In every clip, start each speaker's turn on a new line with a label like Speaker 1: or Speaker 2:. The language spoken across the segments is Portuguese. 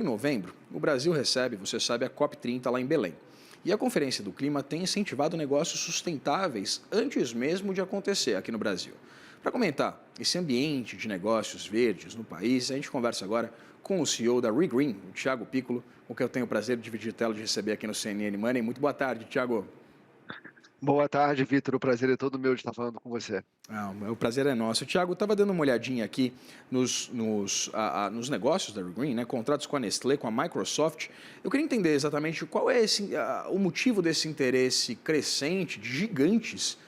Speaker 1: Em novembro, o Brasil recebe, você sabe, a COP30 lá em Belém. E a Conferência do Clima tem incentivado negócios sustentáveis antes mesmo de acontecer aqui no Brasil. Para comentar esse ambiente de negócios verdes no país, a gente conversa agora com o CEO da ReGreen, o Thiago Piccolo, com quem eu tenho o prazer de dividir tela de receber aqui no CNN Money. Muito boa tarde, Thiago.
Speaker 2: Boa tarde, Vitor. O prazer é todo meu de estar falando com você.
Speaker 1: O prazer é nosso. Tiago, estava dando uma olhadinha aqui nos negócios da Green, né? Contratos com a Nestlé, com a Microsoft. Eu queria entender exatamente qual é o motivo desse interesse crescente de gigantes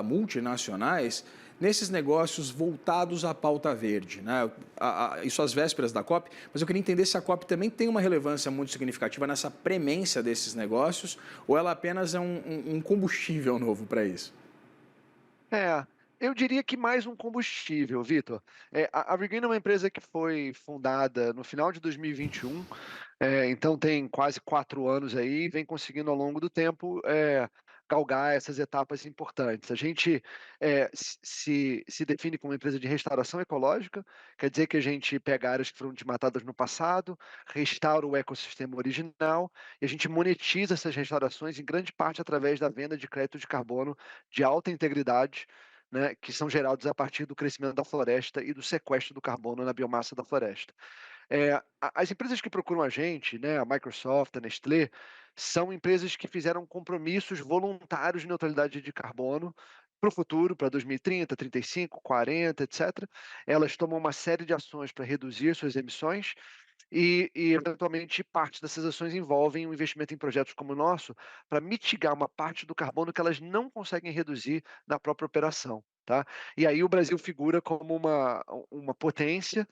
Speaker 1: multinacionais nesses negócios voltados à pauta verde, né? Isso às vésperas da COP, mas eu queria entender se a COP também tem uma relevância muito significativa nessa premência desses negócios ou ela apenas é um combustível novo para isso.
Speaker 2: É, eu diria que mais um combustível, Vitor. A Regain é uma empresa que foi fundada no final de 2021, então tem quase 4 anos aí, e vem conseguindo ao longo do tempo galgar essas etapas importantes. A gente se define como uma empresa de restauração ecológica, quer dizer que a gente pega áreas que foram desmatadas no passado, restaura o ecossistema original e a gente monetiza essas restaurações em grande parte através da venda de crédito de carbono de alta integridade, né, que são gerados a partir do crescimento da floresta e do sequestro do carbono na biomassa da floresta. As empresas que procuram a gente, né, a Microsoft, a Nestlé, são empresas que fizeram compromissos voluntários de neutralidade de carbono para o futuro, para 2030, 35, 40, etc. Elas tomam uma série de ações para reduzir suas emissões eventualmente, parte dessas ações envolvem um investimento em projetos como o nosso, para mitigar uma parte do carbono que elas não conseguem reduzir na própria operação. Tá? E aí o Brasil figura como uma potência,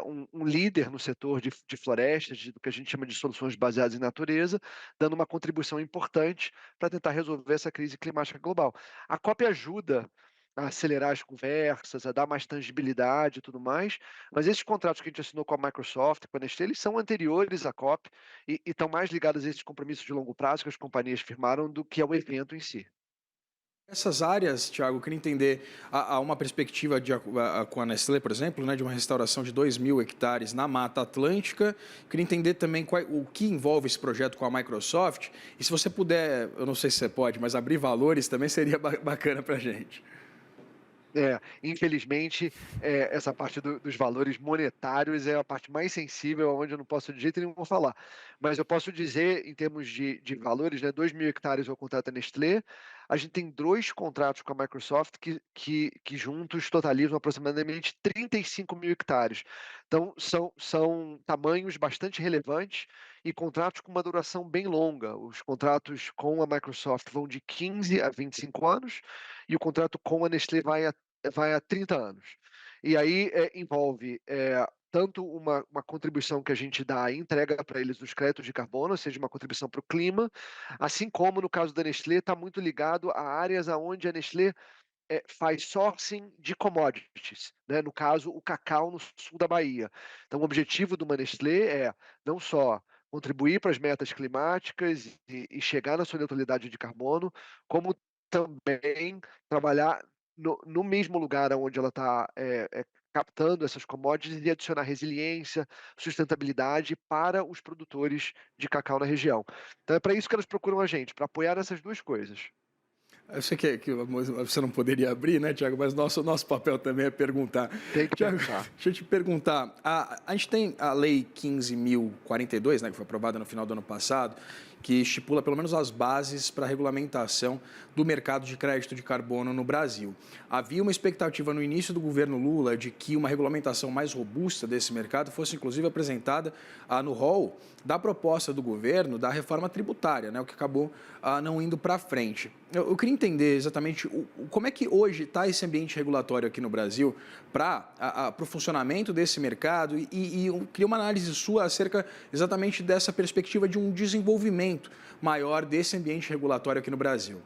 Speaker 2: um líder no setor de florestas, do que a gente chama de soluções baseadas em natureza, dando uma contribuição importante para tentar resolver essa crise climática global. A COP ajuda a acelerar as conversas, a dar mais tangibilidade e tudo mais, mas esses contratos que a gente assinou com a Microsoft, com a Nestlé, eles são anteriores à COP e estão mais ligados a esses compromissos de longo prazo que as companhias firmaram do que ao evento em si.
Speaker 1: Essas áreas, Thiago, eu queria entender, há uma perspectiva com a Nestlé, por exemplo, né, de uma restauração de 2.000 hectares na Mata Atlântica. Eu queria entender também o que envolve esse projeto com a Microsoft. E se você puder, eu não sei se você pode, mas abrir valores também seria bacana para a gente.
Speaker 2: Infelizmente, essa parte dos valores monetários é a parte mais sensível, onde eu não posso de jeito nenhum falar. Mas eu posso dizer, em termos de valores, né, 2.000 hectares é o contrato da Nestlé, a gente tem 2 contratos com a Microsoft que juntos totalizam aproximadamente 35.000 hectares. Então, são tamanhos bastante relevantes e contratos com uma duração bem longa. Os contratos com a Microsoft vão de 15 a 25 anos e o contrato com a Nestlé vai a 30 anos. E aí envolve tanto uma contribuição que a gente dá e entrega para eles os créditos de carbono, ou seja, uma contribuição para o clima, assim como no caso da Nestlé está muito ligado a áreas onde a Nestlé faz sourcing de commodities, né? No caso, o cacau no sul da Bahia. Então, o objetivo do Nestlé é não só contribuir para as metas climáticas e chegar na sua neutralidade de carbono, como também trabalhar no mesmo lugar onde ela está captando essas commodities e adicionar resiliência, sustentabilidade para os produtores de cacau na região. Então, é para isso que elas procuram a gente, para apoiar essas duas coisas.
Speaker 1: Eu sei que você não poderia abrir, né, Tiago? Mas nosso papel também é perguntar.
Speaker 2: Tem que
Speaker 1: Tiago,
Speaker 2: perguntar.
Speaker 1: deixa eu te perguntar. A gente tem a Lei 15.042, né, que foi aprovada no final do ano passado, que estipula pelo menos as bases para a regulamentação do mercado de crédito de carbono no Brasil. Havia uma expectativa no início do governo Lula de que uma regulamentação mais robusta desse mercado fosse inclusive apresentada no rol da proposta do governo da reforma tributária, né, o que acabou não indo para frente. Eu queria entender exatamente como é que hoje está esse ambiente regulatório aqui no Brasil para o funcionamento desse mercado e eu queria uma análise sua acerca exatamente dessa perspectiva de um desenvolvimento maior desse ambiente regulatório aqui no Brasil.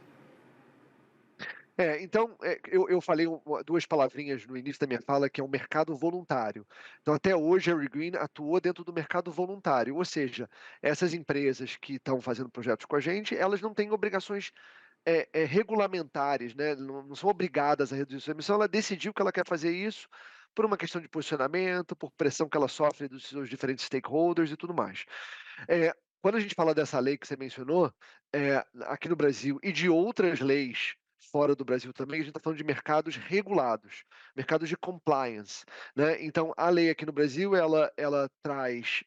Speaker 2: Então, eu falei 2 palavrinhas no início da minha fala, que é o mercado voluntário. Então, até hoje, a Regreen atuou dentro do mercado voluntário, ou seja, essas empresas que estão fazendo projetos com a gente, elas não têm obrigações regulamentares, né? Não são obrigadas a reduzir sua emissão, ela decidiu que ela quer fazer isso por uma questão de posicionamento, por pressão que ela sofre dos seus diferentes stakeholders e tudo mais. Eh, Quando a gente fala dessa lei que você mencionou, aqui no Brasil e de outras leis fora do Brasil também, a gente está falando de mercados regulados, mercados de compliance, né. Então a lei aqui no Brasil, ela traz,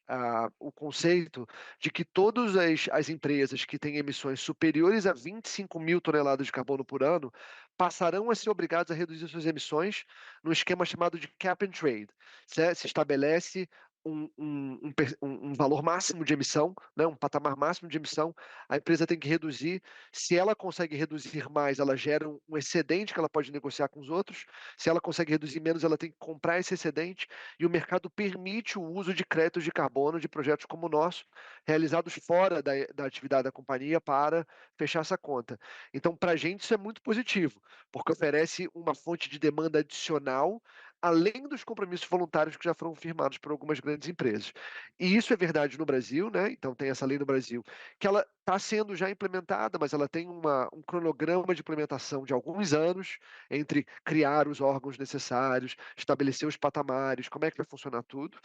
Speaker 2: o conceito de que todas as empresas que têm emissões superiores a 25.000 toneladas de carbono por ano, passarão a ser obrigadas a reduzir suas emissões num esquema chamado de cap and trade. Se estabelece um valor máximo de emissão, né, um patamar máximo de emissão, a empresa tem que reduzir. Se ela consegue reduzir mais, ela gera um excedente que ela pode negociar com os outros. Se ela consegue reduzir menos, ela tem que comprar esse excedente. E o mercado permite o uso de créditos de carbono de projetos como o nosso, realizados fora da atividade da companhia, para fechar essa conta. Então, para a gente, isso é muito positivo, porque oferece uma fonte de demanda adicional, além dos compromissos voluntários que já foram firmados por algumas grandes empresas. E isso é verdade no Brasil, né? Então tem essa lei no Brasil, que ela está sendo já implementada, mas ela tem um cronograma de implementação de alguns anos, entre criar os órgãos necessários, estabelecer os patamares, como é que vai funcionar tudo.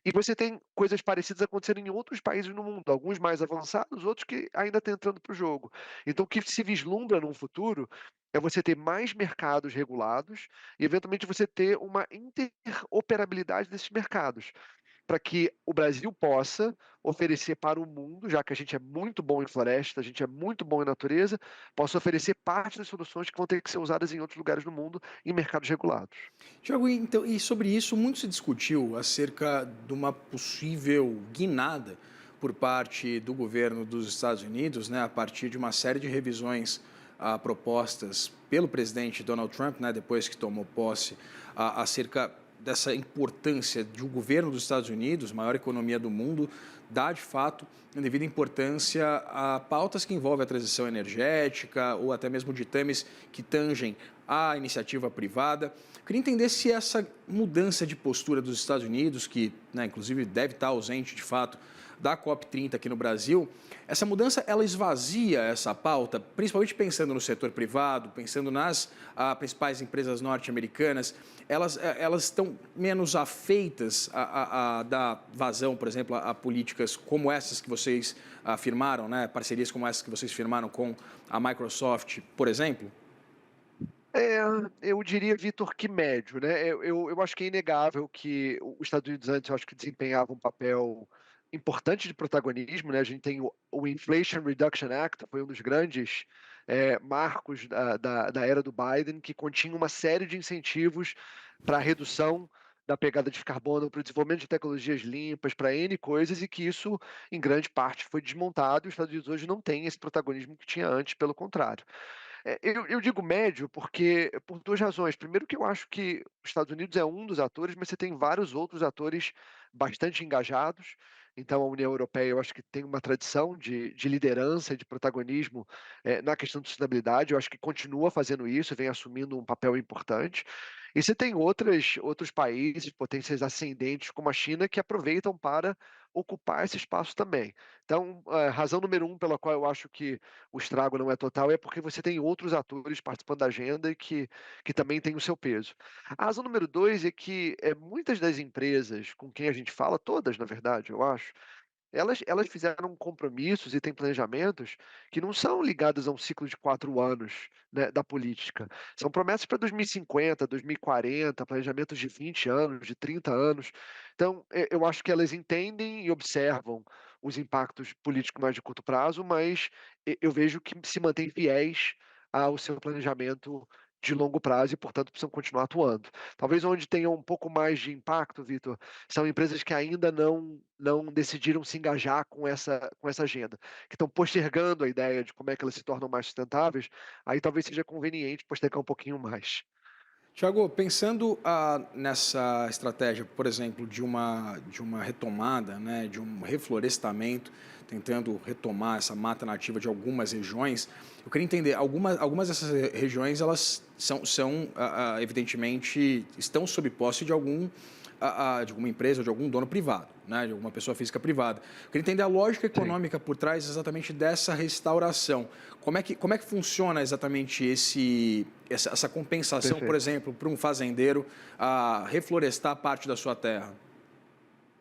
Speaker 2: E você tem coisas parecidas acontecendo em outros países no mundo, alguns mais avançados, outros que ainda estão entrando para o jogo. Então, o que se vislumbra num futuro é você ter mais mercados regulados e, eventualmente, você ter uma interoperabilidade desses mercados, para que o Brasil possa oferecer para o mundo, já que a gente é muito bom em floresta, a gente é muito bom em natureza, possa oferecer parte das soluções que vão ter que ser usadas em outros lugares do mundo, em mercados regulados.
Speaker 1: Tiago, então, e sobre isso muito se discutiu acerca de uma possível guinada por parte do governo dos Estados Unidos, né, a partir de uma série de revisões propostas pelo presidente Donald Trump, né, depois que tomou posse, acerca dessa importância de o governo dos Estados Unidos, maior economia do mundo, dar de fato devida importância a pautas que envolvem a transição energética ou até mesmo ditames que tangem a iniciativa privada. Eu queria entender se essa mudança de postura dos Estados Unidos, que, né, inclusive deve estar ausente de fato da COP30 aqui no Brasil, essa mudança ela esvazia essa pauta, principalmente pensando no setor privado, pensando nas principais empresas norte-americanas, elas estão menos afeitas a dar vazão, por exemplo, a políticas como essas que vocês firmaram, né, parcerias como essas que vocês firmaram com a Microsoft, por exemplo?
Speaker 2: É, eu diria, Vitor, que médio, né? Eu acho que é inegável que os Estados Unidos antes, eu acho que desempenhava um papel importante de protagonismo, né? A gente tem o Inflation Reduction Act, foi um dos grandes marcos da era do Biden, que continha uma série de incentivos para a redução da pegada de carbono, para o desenvolvimento de tecnologias limpas, para N coisas, e que isso, em grande parte, foi desmontado, e os Estados Unidos hoje não têm esse protagonismo que tinha antes, pelo contrário. Eu digo médio porque por 2 razões. Primeiro, que eu acho que os Estados Unidos é um dos atores, mas você tem vários outros atores bastante engajados. Então a União Europeia, eu acho que tem uma tradição de liderança e de protagonismo, na questão de sustentabilidade. Eu acho que continua fazendo isso, vem assumindo um papel importante. E você tem outros países, potências ascendentes, como a China, que aproveitam para ocupar esse espaço também. Então, a razão número 1 pela qual eu acho que o estrago não é total é porque você tem outros atores participando da agenda e que também têm o seu peso. A razão número 2 é que muitas das empresas com quem a gente fala, todas na verdade, eu acho, elas fizeram compromissos e têm planejamentos que não são ligados a um ciclo de 4 anos, né, da política. São promessas para 2050, 2040, planejamentos de 20 anos, de 30 anos. Então, eu acho que elas entendem e observam os impactos políticos mais de curto prazo, mas eu vejo que se mantêm fiéis ao seu planejamento de longo prazo e, portanto, precisam continuar atuando. Talvez onde tenha um pouco mais de impacto, Vitor, são empresas que ainda não decidiram se engajar com essa agenda, que estão postergando a ideia de como é que elas se tornam mais sustentáveis. Aí talvez seja conveniente postergar um pouquinho mais.
Speaker 1: Tiago, pensando nessa estratégia, por exemplo, de uma retomada, né, de um reflorestamento, tentando retomar essa mata nativa de algumas regiões, eu queria entender, algumas dessas regiões, elas evidentemente, estão sob posse de de alguma empresa ou de algum dono privado, né, de alguma pessoa física privada. Eu queria entender a lógica econômica por trás exatamente dessa restauração. Como é que funciona exatamente essa compensação, por
Speaker 2: Perfeito.
Speaker 1: exemplo, para um fazendeiro reflorestar parte da sua terra?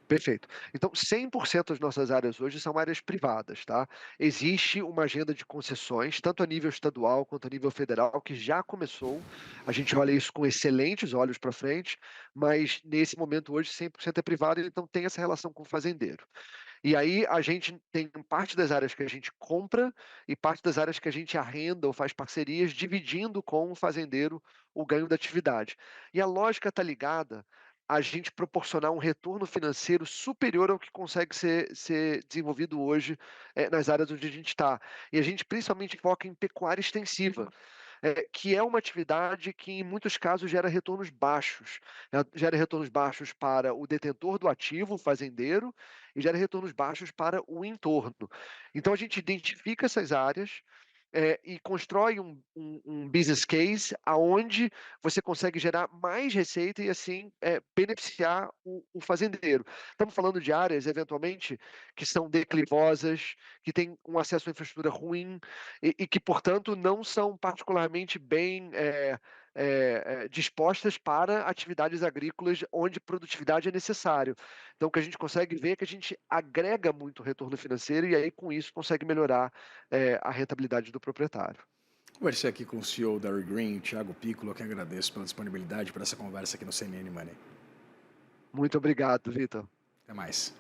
Speaker 2: Perfeito. Então, 100% das nossas áreas hoje são áreas privadas, tá? Existe uma agenda de concessões, tanto a nível estadual quanto a nível federal, que já começou. A gente olha isso com excelentes olhos para frente, mas nesse momento hoje 100% é privado, então tem essa relação com o fazendeiro. E aí a gente tem parte das áreas que a gente compra e parte das áreas que a gente arrenda ou faz parcerias, dividindo com o fazendeiro o ganho da atividade. E a lógica está ligada a gente proporcionar um retorno financeiro superior ao que consegue ser desenvolvido hoje nas áreas onde a gente está. E a gente principalmente foca em pecuária extensiva, que é uma atividade que, em muitos casos, gera retornos baixos. Gera retornos baixos para o detentor do ativo, o fazendeiro, e gera retornos baixos para o entorno. Então, a gente identifica essas áreas. E constrói um business case aonde você consegue gerar mais receita e assim beneficiar o fazendeiro. Estamos falando de áreas, eventualmente, que são declivosas, que têm um acesso à infraestrutura ruim, e que, portanto, não são particularmente bem dispostas para atividades agrícolas onde produtividade é necessário. Então, o que a gente consegue ver é que a gente agrega muito retorno financeiro e aí, com isso, consegue melhorar a rentabilidade do proprietário.
Speaker 1: Conversei aqui com o CEO da Regreen, Thiago Piccolo, que agradeço pela disponibilidade para essa conversa aqui no CNN Money.
Speaker 2: Muito obrigado, Vitor.
Speaker 1: Até mais.